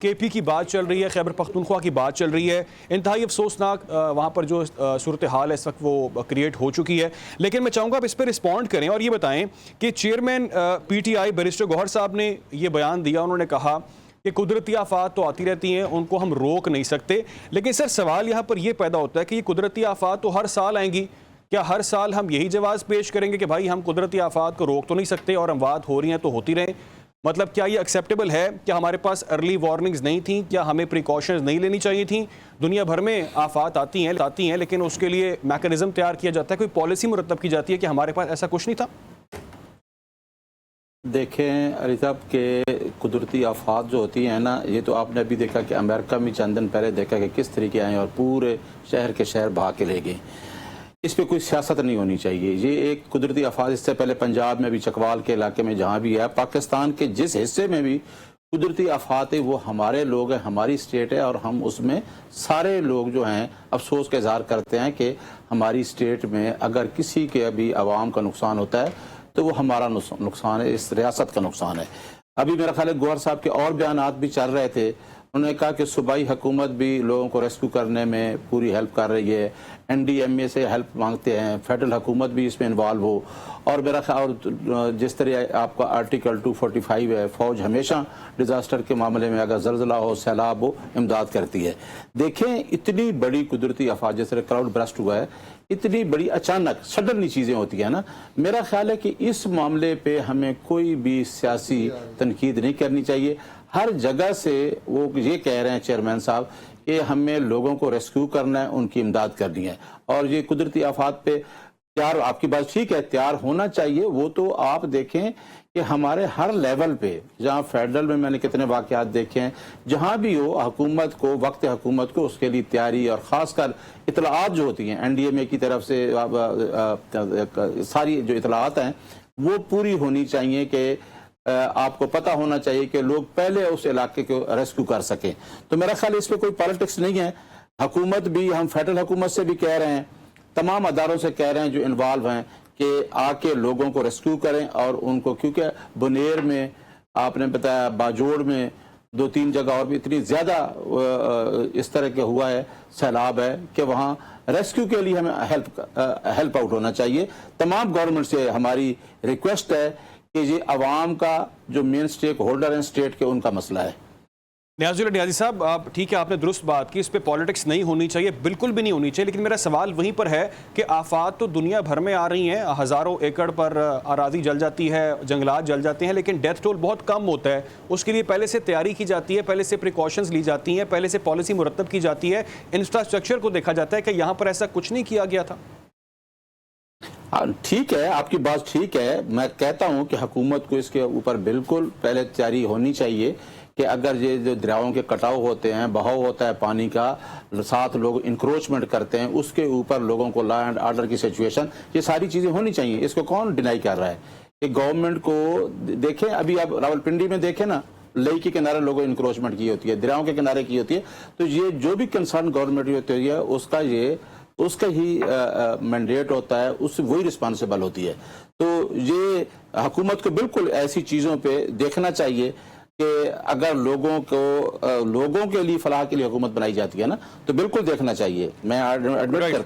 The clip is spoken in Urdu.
KP کی بات چل رہی ہے، خیبر پختونخوا کی بات چل رہی ہے، انتہائی افسوسناک وہاں پر جو صورتحال ہے اس وقت وہ کریٹ ہو چکی ہے. لیکن میں چاہوں گا آپ اس پہ رسپونڈ کریں اور یہ بتائیں کہ چیئرمین PTI بیرسٹر گوہر صاحب نے یہ بیان دیا. انہوں نے کہا کہ قدرتی آفات تو آتی رہتی ہیں، ان کو ہم روک نہیں سکتے. لیکن سر سوال یہاں پر یہ پیدا ہوتا ہے کہ یہ قدرتی آفات تو ہر سال آئیں گی. کیا ہر سال ہم یہی جواز پیش کریں گے کہ بھائی ہم قدرتی آفات کو روک تو نہیں سکتے اور اموات ہو رہی ہیں تو ہوتی رہیں؟ مطلب کیا یہ ایکسیپٹیبل ہے؟ کیا ہمارے پاس ارلی وارننگز نہیں تھیں؟ کیا ہمیں پریکاشنز نہیں لینی چاہیے تھیں؟ دنیا بھر میں آفات آتی ہیں لیکن اس کے لیے میکانزم تیار کیا جاتا ہے، کوئی پالیسی مرتب کی جاتی ہے کہ ہمارے پاس ایسا کچھ نہیں تھا؟ دیکھیں علی صاحب کہ قدرتی آفات جو ہوتی ہیں نا، یہ تو آپ نے ابھی دیکھا کہ امریکہ میں چند دن پہلے دیکھا کہ کس طریقے آئیں اور پورے شہر کے شہر بہا کے لے گئے. اس پہ کوئی سیاست نہیں ہونی چاہیے. یہ ایک قدرتی آفات اس سے پہلے پنجاب میں بھی، چکوال کے علاقے میں جہاں بھی ہے، پاکستان کے جس حصے میں بھی قدرتی آفات ہے وہ ہمارے لوگ ہیں، ہماری اسٹیٹ ہے، اور ہم اس میں سارے لوگ جو ہیں افسوس کا اظہار کرتے ہیں کہ ہماری اسٹیٹ میں اگر کسی کے ابھی عوام کا نقصان ہوتا ہے تو وہ ہمارا نقصان ہے، اس ریاست کا نقصان ہے. ابھی میرا خیال ہے گوہر صاحب کے اور بیانات بھی چل رہے تھے. انہوں نے کہا کہ صوبائی حکومت بھی لوگوں کو ریسکیو کرنے میں پوری ہیلپ کر رہی ہے، NDMA سے ہیلپ مانگتے ہیں، فیڈرل حکومت بھی اس میں انوالو ہو. اور میرا خیال جس طرح آپ کا آرٹیکل 245 ہے، فوج ہمیشہ ڈیزاسٹر کے معاملے میں اگر زلزلہ ہو، سیلاب ہو، امداد کرتی ہے. دیکھیں اتنی بڑی قدرتی آفات جس طرح کراؤڈ برسٹ ہوا ہے، اتنی بڑی اچانک سڈنلی چیزیں ہوتی ہیں نا، میرا خیال ہے کہ اس معاملے پہ ہمیں کوئی بھی سیاسی تنقید نہیں کرنی چاہیے. ہر جگہ سے وہ یہ کہہ رہے ہیں چیئرمین صاحب کہ ہمیں لوگوں کو ریسکیو کرنا ہے، ان کی امداد کرنی ہے. اور یہ قدرتی آفات پہ تیار، آپ کی بات ٹھیک ہے، تیار ہونا چاہیے. وہ تو آپ دیکھیں کہ ہمارے ہر لیول پہ، جہاں فیڈرل میں نے کتنے واقعات دیکھے ہیں، جہاں بھی ہو حکومت کو، وقت حکومت کو اس کے لیے تیاری، اور خاص کر اطلاعات جو ہوتی ہیں NDMA کی طرف سے ساری جو اطلاعات ہیں وہ پوری ہونی چاہیے کہ آپ کو پتہ ہونا چاہیے کہ لوگ پہلے اس علاقے کو ریسکیو کر سکیں. تو میرا خیال اس پہ کوئی پالیٹکس نہیں ہے. حکومت بھی، ہم فیڈرل حکومت سے بھی کہہ رہے ہیں، تمام اداروں سے کہہ رہے ہیں جو انوالو ہیں کہ آ کے لوگوں کو ریسکیو کریں اور ان کو، کیونکہ بنیر میں آپ نے بتایا، باجوڑ میں 2-3 جگہ اور بھی اتنی زیادہ اس طرح کے ہوا ہے، سیلاب ہے کہ وہاں ریسکیو کے لیے ہمیں ہیلپ آؤٹ ہونا چاہیے. تمام گورنمنٹ سے ہماری ریکویسٹ ہے کہ یہ عوام کا جو مین سٹیک ہولڈر ہیں اسٹیٹ کے، ان کا مسئلہ ہے. نیازی اللہ نیازی صاحب، آپ ٹھیک ہے، آپ نے درست بات کی، اس پہ پالیٹکس نہیں ہونی چاہیے، بالکل بھی نہیں ہونی چاہیے. لیکن میرا سوال وہیں پر ہے کہ آفات تو دنیا بھر میں آ رہی ہیں، ہزاروں ایکڑ پر اراضی جل جاتی ہے، جنگلات جل جاتے ہیں، لیکن ڈیتھ ٹول بہت کم ہوتا ہے. اس کے لیے پہلے سے تیاری کی جاتی ہے، پہلے سے پریکاشنز لی جاتی ہیں، پہلے سے پالیسی مرتب کی جاتی ہے، انفراسٹرکچر کو دیکھا جاتا ہے. کہ یہاں پر ایسا کچھ نہیں کیا گیا تھا؟ ٹھیک ہے، آپ کی بات ٹھیک ہے. میں کہتا ہوں کہ حکومت کو اس کے اوپر بالکل پہلے تیاری ہونی چاہیے کہ اگر یہ جو دریاؤں کے کٹاؤ ہوتے ہیں، بہاؤ ہوتا ہے پانی کا، ساتھ لوگ انکروچمنٹ کرتے ہیں، اس کے اوپر لوگوں کو لا اینڈ آرڈر کی سچویشن، یہ ساری چیزیں ہونی چاہیے. اس کو کون ڈینائی کر رہا ہے کہ گورنمنٹ کو؟ دیکھیں ابھی آپ راولپنڈی میں دیکھیں نا، لئی کے کنارے لوگوں انکروچمنٹ کی ہوتی ہے، دریاؤں کے کنارے کی ہوتی ہے. تو یہ جو بھی کنسرن گورنمنٹ ہوتی ہے اس کا ہی مینڈیٹ ہوتا ہے، اس وہی رسپانسبل ہوتی ہے. تو یہ حکومت کو بالکل ایسی چیزوں پہ دیکھنا چاہیے کہ اگر لوگوں کے لیے فلاح کے لیے حکومت بنائی جاتی ہے نا، تو بالکل دیکھنا چاہیے. میں ایڈمٹ کرتا ہوں